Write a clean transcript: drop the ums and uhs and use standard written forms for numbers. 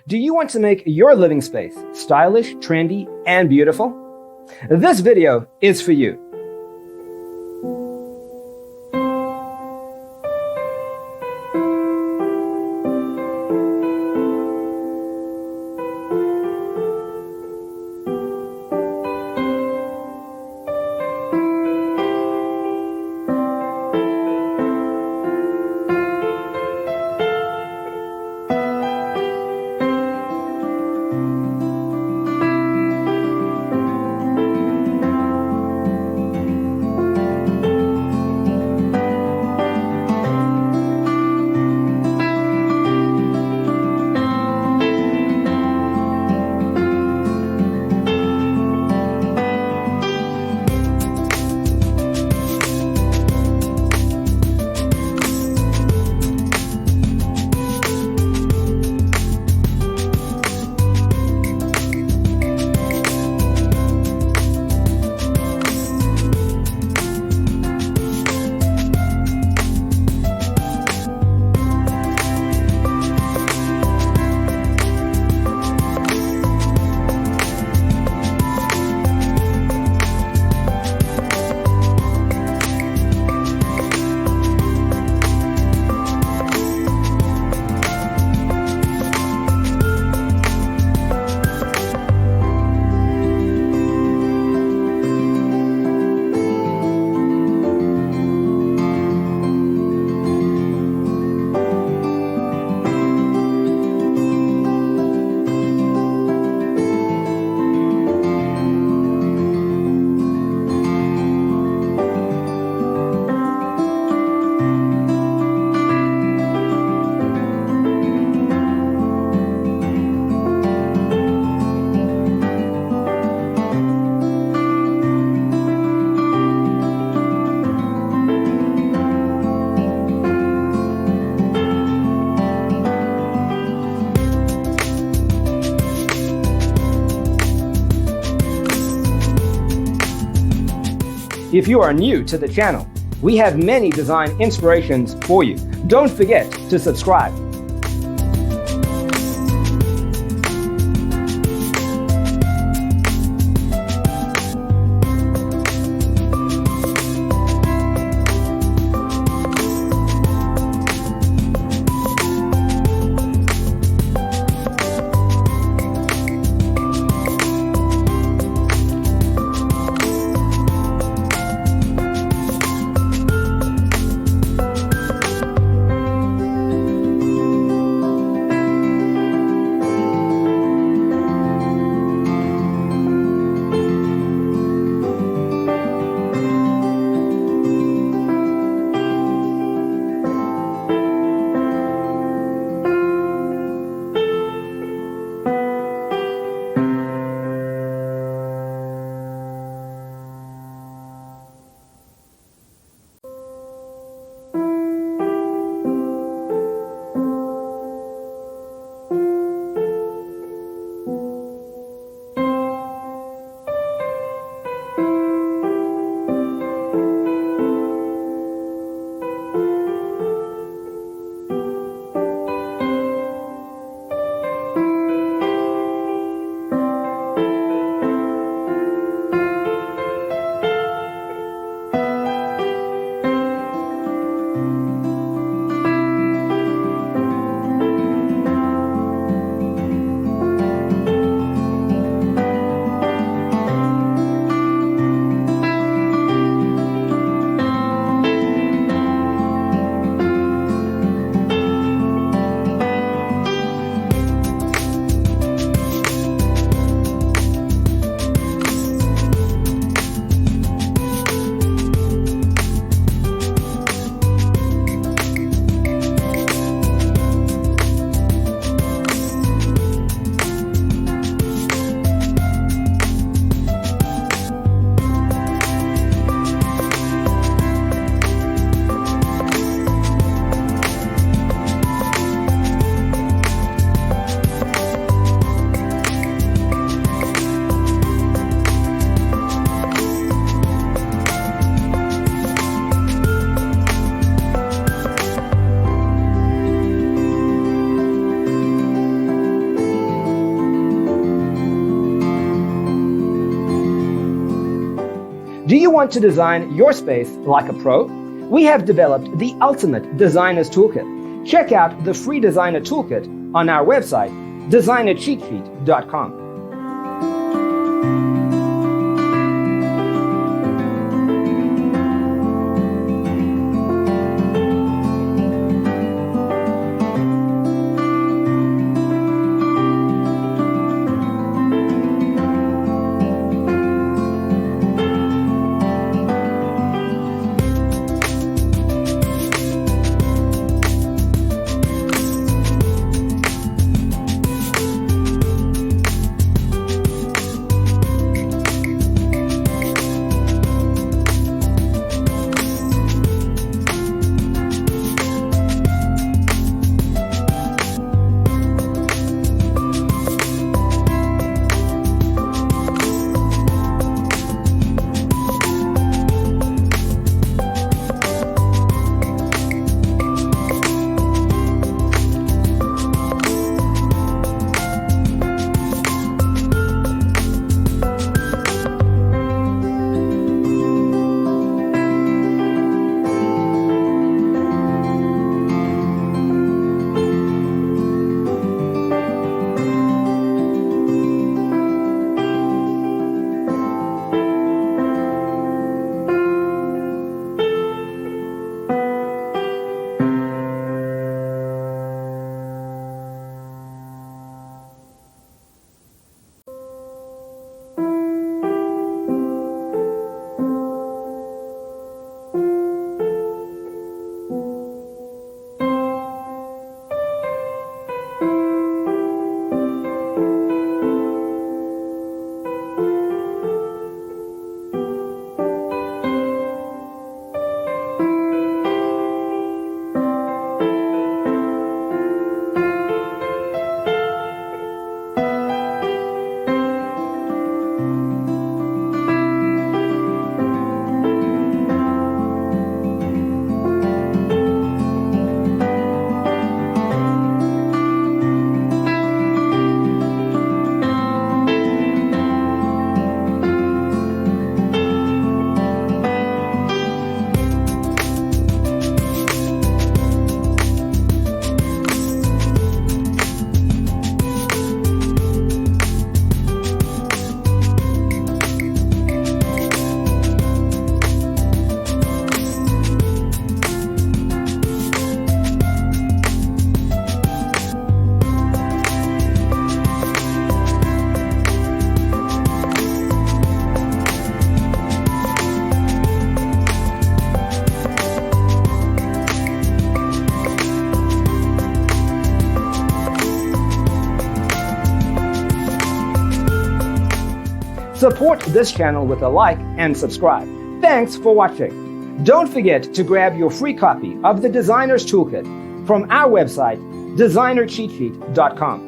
Do you want to make your living space stylish, trendy, and beautiful? This video is for you. If you are new to the channel, we have many design inspirations for you. Don't forget to subscribe. Do you want to design your space like a pro? We have developed the ultimate designer's toolkit. Check out the free designer toolkit on our website, designercheatsheet.com. Support this channel with a like and subscribe. Thanks for watching. Don't forget to grab your free copy of the Designer's Toolkit from our website, designercheatsheet.com.